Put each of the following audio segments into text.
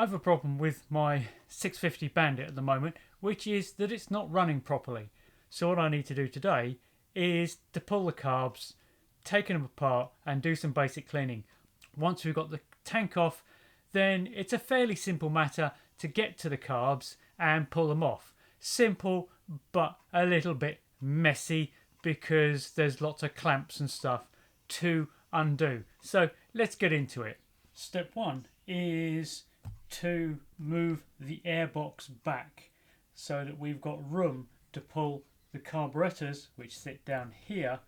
have a problem with my 650 Bandit at the moment, which is that it's not running properly. So what I need to do today is to pull the carbs, take them apart and do some basic cleaning. Once we've got the tank off, then it's a fairly simple matter to get to the carbs and pull them off. Simple, but a little bit messy because there's lots of clamps and stuff to undo. So let's get into it. Step one is to move the airbox back so that we've got room to pull the carburettors, which sit down here,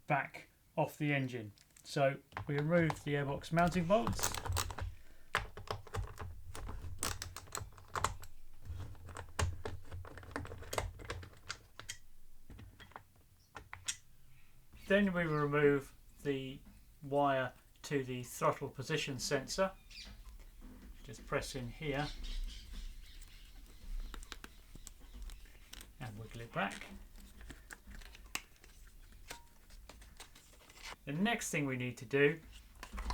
back off the engine. So we remove the airbox mounting bolts. Then we will remove the wire to the throttle position sensor. Just press in here and wiggle it back. The next thing we need to do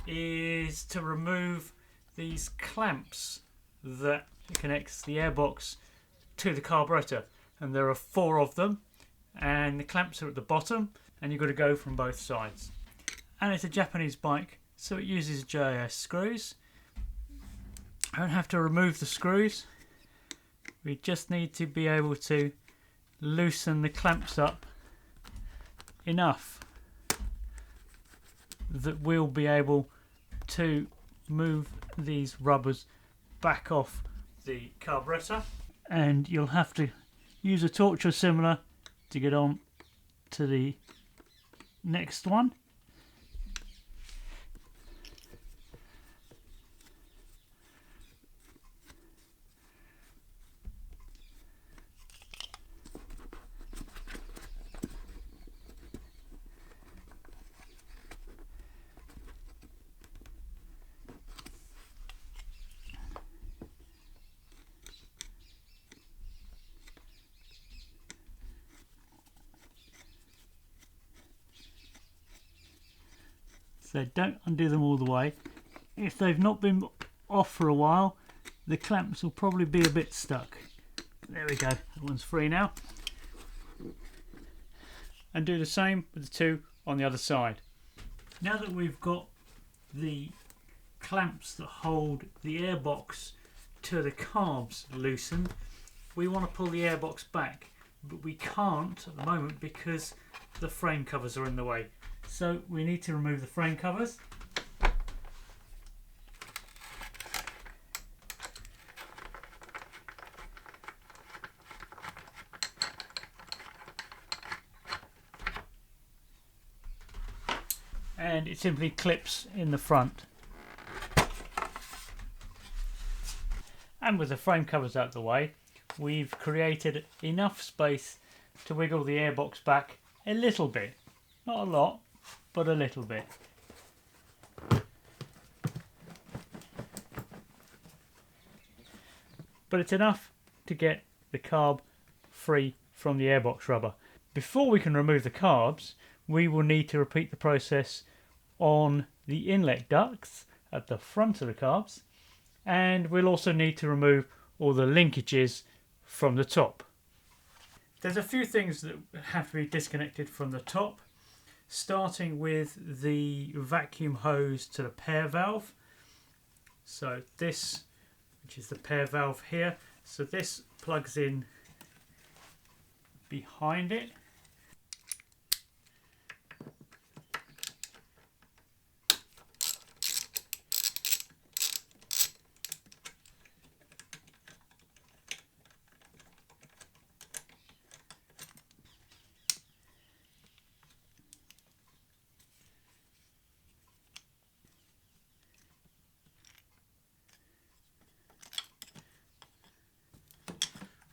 is to remove these clamps that connects the airbox to the carburetor, and there are 4 of them, and the clamps are at the bottom, and you've got to go from both sides. And it's a Japanese bike, so it uses JIS screws. I don't have to remove the screws. We just need to be able to loosen the clamps up enough that we'll be able to move these rubbers back off the carburetor. And you'll have to use a torch or similar to get on to the next one. So don't undo them all the way. If they've not been off for a while, the clamps will probably be a bit stuck. There we go, that one's free now. And do the same with the 2 on the other side. Now that we've got the clamps that hold the airbox to the carbs loosened, we want to pull the airbox back, but we can't at the moment because the frame covers are in the way. So we need to remove the frame covers. And it simply clips in the front. And with the frame covers out of the way, we've created enough space to wiggle the airbox back a little bit. Not a lot, but a little bit. But it's enough to get the carb free from the airbox rubber. Before we can remove the carbs, we will need to repeat the process on the inlet ducts at the front of the carbs, and we'll also need to remove all the linkages from the top. There's a few things that have to be disconnected from the top, starting with the vacuum hose to the pair valve. So this, which is the pair valve here, so this plugs in behind it.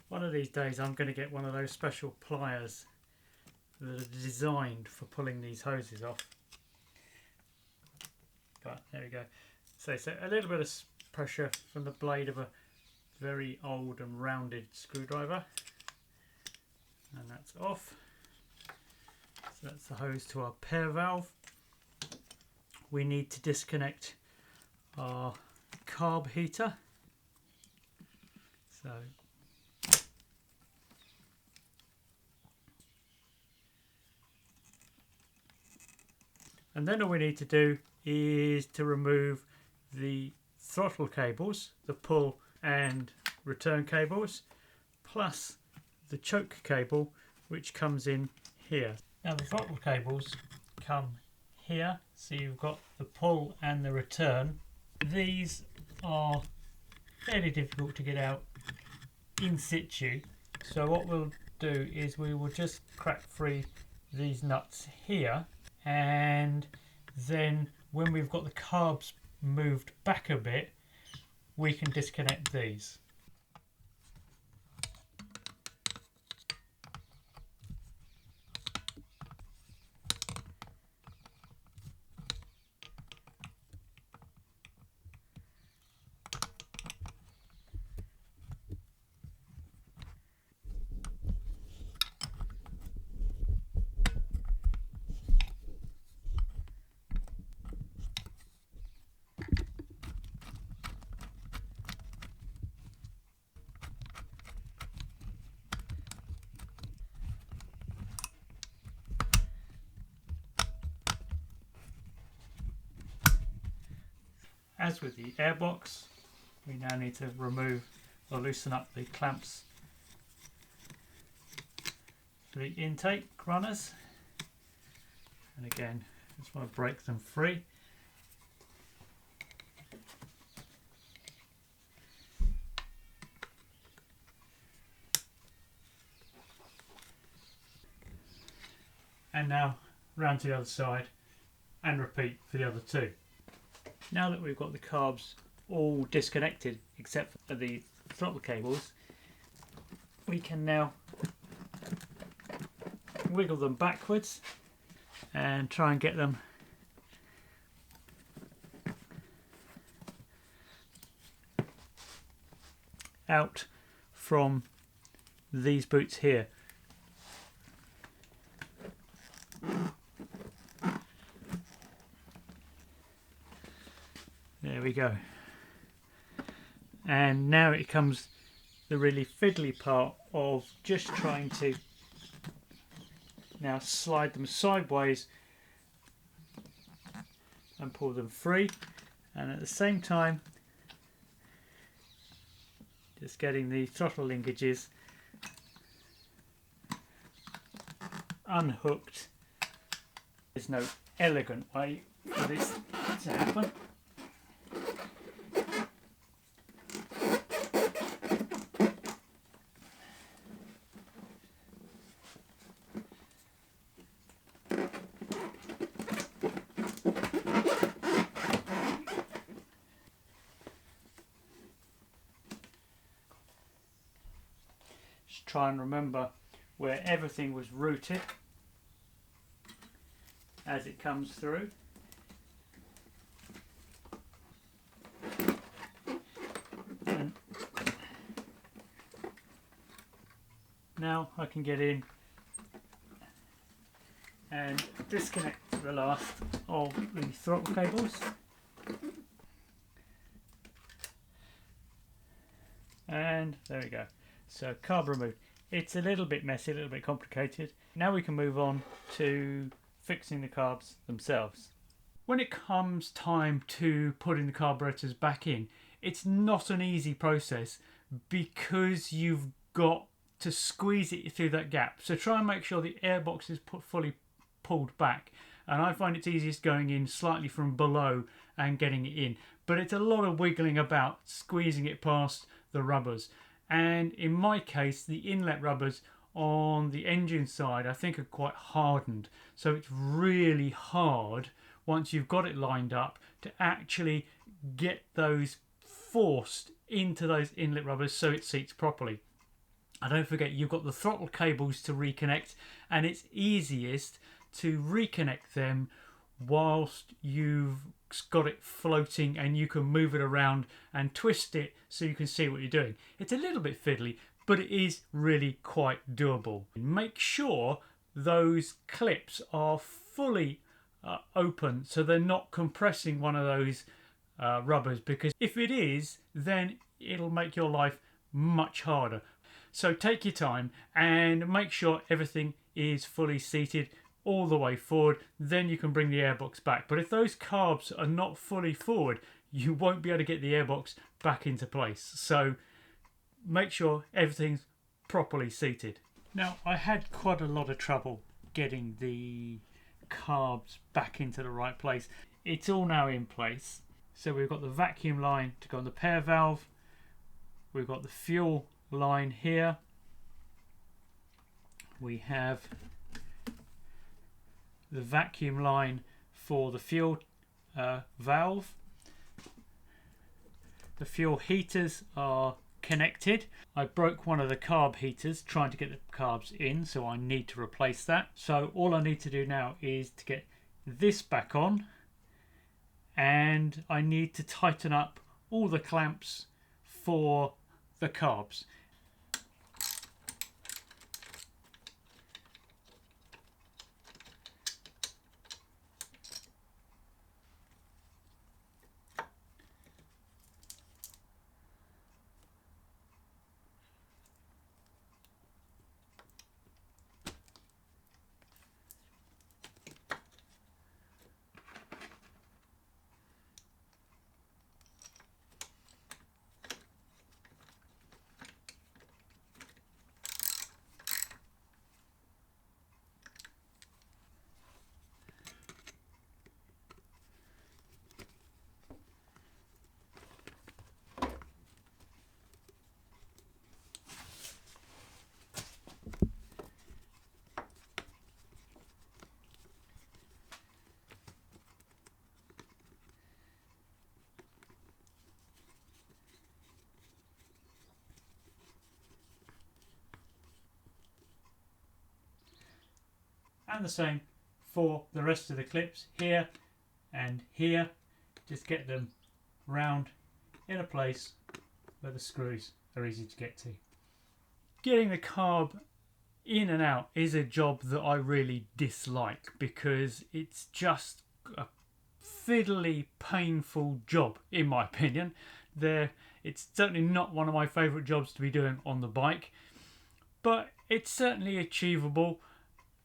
One of these days I'm going to get one of those special pliers that are designed for pulling these hoses off. But there we go. So a little bit of pressure from the blade of a very old and rounded screwdriver. And that's off. So that's the hose to our pair valve. We need to disconnect our carb heater. So and then all we need to do is to remove the throttle cables, the pull and return cables, plus the choke cable which comes in here. Now the throttle cables come here, so you've got the pull and the return. These are fairly difficult to get out in situ, so what we'll do is we will just crack free these nuts here, and then when we've got the carbs moved back a bit, we can disconnect these. As with the airbox, we now need to remove or loosen up the clamps for the intake runners, and again just want to break them free. And now round to the other side and repeat for the other two. Now that we've got the carbs all disconnected except for the throttle cables, we can now wiggle them backwards and try and get them out from these boots here. There we go. And now it comes the really fiddly part of just trying to now slide them sideways and pull them free, and at the same time just getting the throttle linkages unhooked. There's no elegant way for this to happen. Try and remember where everything was routed as it comes through. And now I can get in and disconnect the last of the throttle cables. And there we go. So carb removed. It's a little bit messy, a little bit complicated. Now we can move on to fixing the carbs themselves. When it comes time to putting the carburetors back in, it's not an easy process because you've got to squeeze it through that gap. So try and make sure the airbox is fully pulled back. And I find it's easiest going in slightly from below and getting it in. But it's a lot of wiggling about, squeezing it past the rubbers. And in my case, the inlet rubbers on the engine side I think are quite hardened, so it's really hard once you've got it lined up to actually get those forced into those inlet rubbers so it seats properly. And don't forget, you've got the throttle cables to reconnect, and it's easiest to reconnect them whilst you've got it floating and you can move it around and twist it so you can see what you're doing. It's a little bit fiddly, but it is really quite doable. Make sure those clips are fully open so they're not compressing one of those rubbers, because if it is, then it'll make your life much harder. So take your time and make sure everything is fully seated all the way forward, then you can bring the airbox back. But if those carbs are not fully forward, you won't be able to get the airbox back into place. So make sure everything's properly seated. Now, I had quite a lot of trouble getting the carbs back into the right place. It's all now in place. So we've got the vacuum line to go on the pair valve. We've got the fuel line here. We have the vacuum line for the fuel valve. The fuel heaters are connected. I broke one of the carb heaters trying to get the carbs in, so I need to replace that. So all I need to do now is to get this back on, and I need to tighten up all the clamps for the carbs. And the same for the rest of the clips here and here. Just get them round in a place where the screws are easy to get to. Getting the carb in and out is a job that I really dislike because it's just a fiddly, painful job in my opinion. It's certainly not one of my favourite jobs to be doing on the bike, but it's certainly achievable.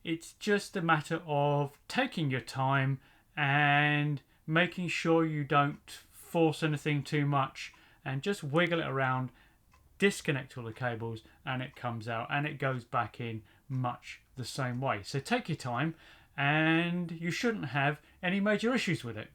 It's just a matter of taking your time and making sure you don't force anything too much and just wiggle it around, disconnect all the cables, and it comes out and it goes back in much the same way. So take your time and you shouldn't have any major issues with it.